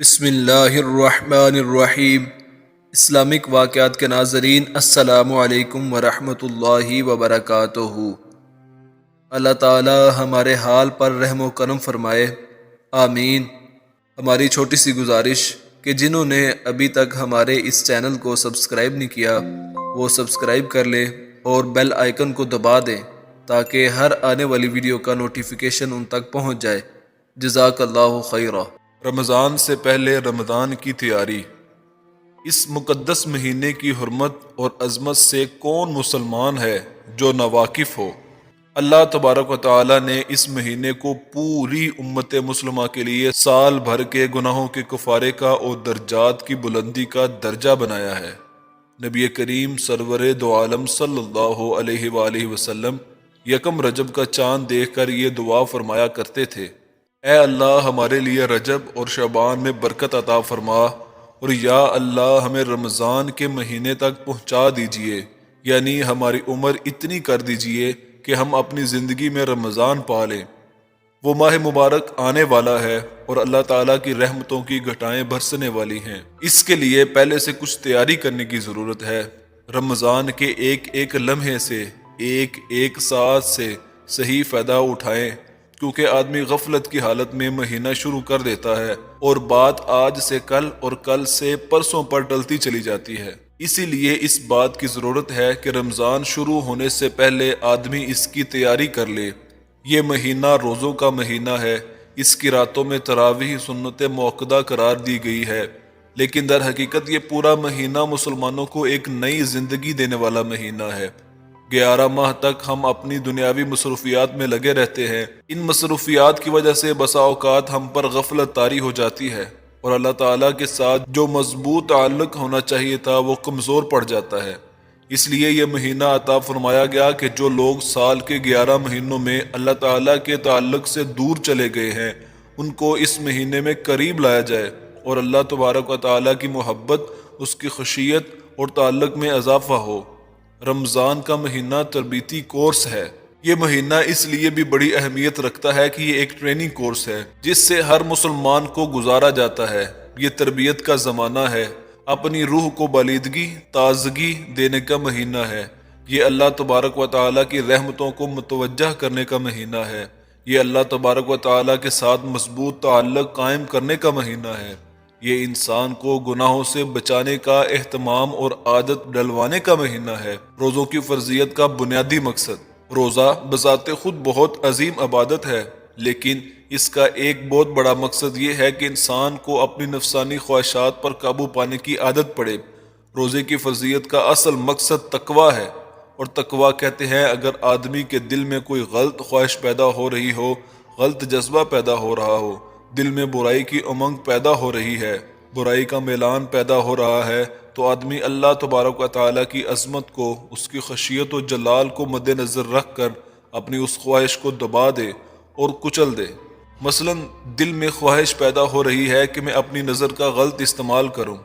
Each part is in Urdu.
بسم اللہ الرحمن الرحیم۔ اسلامک واقعات کے ناظرین، السلام علیکم ورحمۃ اللہ وبرکاتہ۔ اللہ تعالی ہمارے حال پر رحم و کرم فرمائے، آمین۔ ہماری چھوٹی سی گزارش کہ جنہوں نے ابھی تک ہمارے اس چینل کو سبسکرائب نہیں کیا وہ سبسکرائب کر لیں اور بیل آئیکن کو دبا دیں تاکہ ہر آنے والی ویڈیو کا نوٹیفیکیشن ان تک پہنچ جائے۔ جزاک اللہ خیرہ۔ رمضان سے پہلے رمضان کی تیاری۔ اس مقدس مہینے کی حرمت اور عظمت سے کون مسلمان ہے جو ناواقف ہو؟ اللہ تبارک و تعالی نے اس مہینے کو پوری امت مسلمہ کے لیے سال بھر کے گناہوں کے کفارے کا اور درجات کی بلندی کا درجہ بنایا ہے۔ نبی کریم سرور دو عالم صلی اللہ علیہ وآلہ وسلم یکم رجب کا چاند دیکھ کر یہ دعا فرمایا کرتے تھے: اے اللہ ہمارے لیے رجب اور شعبان میں برکت عطا فرما، اور یا اللہ ہمیں رمضان کے مہینے تک پہنچا دیجئے، یعنی ہماری عمر اتنی کر دیجئے کہ ہم اپنی زندگی میں رمضان پا لیں۔ وہ ماہ مبارک آنے والا ہے اور اللہ تعالیٰ کی رحمتوں کی گھٹائیں برسنے والی ہیں۔ اس کے لیے پہلے سے کچھ تیاری کرنے کی ضرورت ہے۔ رمضان کے ایک ایک لمحے سے، ایک ایک ساعت سے صحیح فائدہ اٹھائیں، کیونکہ آدمی غفلت کی حالت میں مہینہ شروع کر دیتا ہے اور بات آج سے کل اور کل سے پرسوں پر ٹلتی چلی جاتی ہے۔ اسی لیے اس بات کی ضرورت ہے کہ رمضان شروع ہونے سے پہلے آدمی اس کی تیاری کر لے۔ یہ مہینہ روزوں کا مہینہ ہے، اس کی راتوں میں تراویح سنت موقدہ قرار دی گئی ہے، لیکن در حقیقت یہ پورا مہینہ مسلمانوں کو ایک نئی زندگی دینے والا مہینہ ہے۔ 11 ماہ تک ہم اپنی دنیاوی مصروفیات میں لگے رہتے ہیں۔ ان مصروفیات کی وجہ سے بسا اوقات ہم پر غفلت طاری ہو جاتی ہے اور اللہ تعالیٰ کے ساتھ جو مضبوط تعلق ہونا چاہیے تھا وہ کمزور پڑ جاتا ہے۔ اس لیے یہ مہینہ عطا فرمایا گیا کہ جو لوگ سال کے 11 مہینوں میں اللہ تعالیٰ کے تعلق سے دور چلے گئے ہیں ان کو اس مہینے میں قریب لایا جائے اور اللہ تبارک و تعالیٰ کی محبت، اس کی خشیت اور تعلق میں اضافہ ہو۔ رمضان کا مہینہ تربیتی کورس ہے۔ یہ مہینہ اس لیے بھی بڑی اہمیت رکھتا ہے کہ یہ ایک ٹریننگ کورس ہے جس سے ہر مسلمان کو گزارا جاتا ہے۔ یہ تربیت کا زمانہ ہے، اپنی روح کو بالیدگی، تازگی دینے کا مہینہ ہے۔ یہ اللہ تبارک و تعالیٰ کی رحمتوں کو متوجہ کرنے کا مہینہ ہے۔ یہ اللہ تبارک و تعالیٰ کے ساتھ مضبوط تعلق قائم کرنے کا مہینہ ہے۔ یہ انسان کو گناہوں سے بچانے کا اہتمام اور عادت ڈلوانے کا مہینہ ہے۔ روزوں کی فرضیت کا بنیادی مقصد۔ روزہ بذات خود بہت عظیم عبادت ہے، لیکن اس کا ایک بہت بڑا مقصد یہ ہے کہ انسان کو اپنی نفسانی خواہشات پر قابو پانے کی عادت پڑے۔ روزے کی فرضیت کا اصل مقصد تقویٰ ہے، اور تقویٰ کہتے ہیں اگر آدمی کے دل میں کوئی غلط خواہش پیدا ہو رہی ہو، غلط جذبہ پیدا ہو رہا ہو، دل میں برائی کی امنگ پیدا ہو رہی ہے، برائی کا میلان پیدا ہو رہا ہے، تو آدمی اللہ تبارک و تعالیٰ کی عظمت کو، اس کی خشیت و جلال کو مد نظر رکھ کر اپنی اس خواہش کو دبا دے اور کچل دے۔ مثلا دل میں خواہش پیدا ہو رہی ہے کہ میں اپنی نظر کا غلط استعمال کروں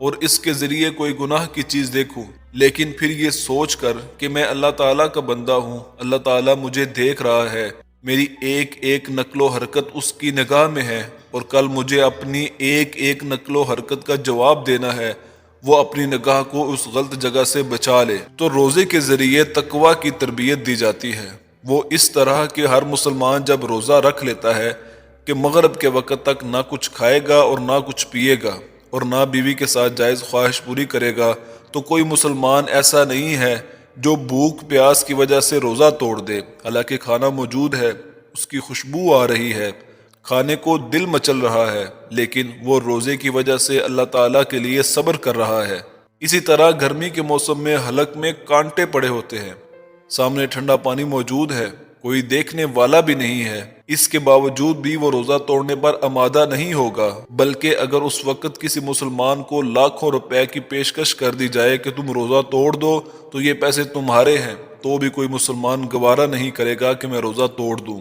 اور اس کے ذریعے کوئی گناہ کی چیز دیکھوں، لیکن پھر یہ سوچ کر کہ میں اللہ تعالیٰ کا بندہ ہوں، اللہ تعالیٰ مجھے دیکھ رہا ہے، میری ایک ایک نقل و حرکت اس کی نگاہ میں ہے، اور کل مجھے اپنی ایک ایک نقل و حرکت کا جواب دینا ہے، وہ اپنی نگاہ کو اس غلط جگہ سے بچا لے۔ تو روزے کے ذریعے تقویٰ کی تربیت دی جاتی ہے۔ وہ اس طرح کہ ہر مسلمان جب روزہ رکھ لیتا ہے کہ مغرب کے وقت تک نہ کچھ کھائے گا اور نہ کچھ پیے گا اور نہ بیوی کے ساتھ جائز خواہش پوری کرے گا، تو کوئی مسلمان ایسا نہیں ہے جو بھوک پیاس کی وجہ سے روزہ توڑ دے، حالانکہ کھانا موجود ہے، اس کی خوشبو آ رہی ہے، کھانے کو دل مچل رہا ہے، لیکن وہ روزے کی وجہ سے اللہ تعالیٰ کے لیے صبر کر رہا ہے۔ اسی طرح گرمی کے موسم میں حلق میں کانٹے پڑے ہوتے ہیں، سامنے ٹھنڈا پانی موجود ہے، کوئی دیکھنے والا بھی نہیں ہے، اس کے باوجود بھی وہ روزہ توڑنے پر آمادہ نہیں ہوگا، بلکہ اگر اس وقت کسی مسلمان کو لاکھوں روپے کی پیشکش کر دی جائے کہ تم روزہ توڑ دو تو یہ پیسے تمہارے ہیں، تو بھی کوئی مسلمان گوارا نہیں کرے گا کہ میں روزہ توڑ دوں۔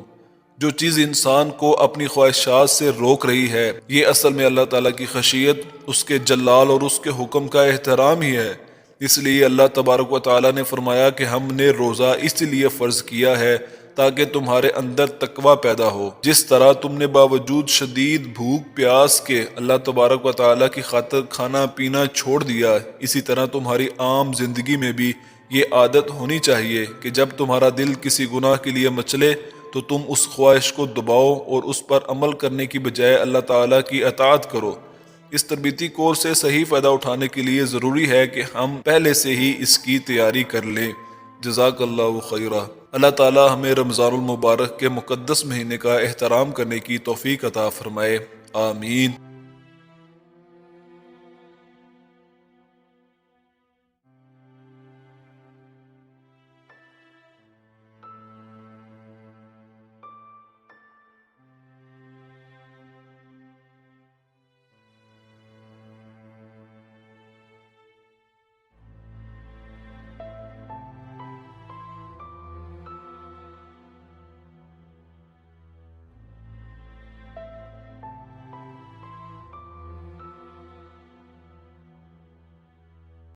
جو چیز انسان کو اپنی خواہشات سے روک رہی ہے، یہ اصل میں اللہ تعالیٰ کی خشیت، اس کے جلال اور اس کے حکم کا احترام ہی ہے۔ اس لیے اللہ تبارک و تعالیٰ نے فرمایا کہ ہم نے روزہ اس لیے فرض کیا ہے تاکہ تمہارے اندر تقوی پیدا ہو۔ جس طرح تم نے باوجود شدید بھوک پیاس کے اللہ تبارک و تعالیٰ کی خاطر کھانا پینا چھوڑ دیا، اسی طرح تمہاری عام زندگی میں بھی یہ عادت ہونی چاہیے کہ جب تمہارا دل کسی گناہ کے لیے مچلے تو تم اس خواہش کو دباؤ اور اس پر عمل کرنے کی بجائے اللہ تعالیٰ کی اطاعت کرو۔ اس تربیتی کورس سے صحیح فائدہ اٹھانے کے لیے ضروری ہے کہ ہم پہلے سے ہی اس کی تیاری کر لیں۔ جزاک اللہ خیرہ۔ اللہ تعالیٰ ہمیں رمضان المبارک کے مقدس مہینے کا احترام کرنے کی توفیق عطا فرمائے، آمین۔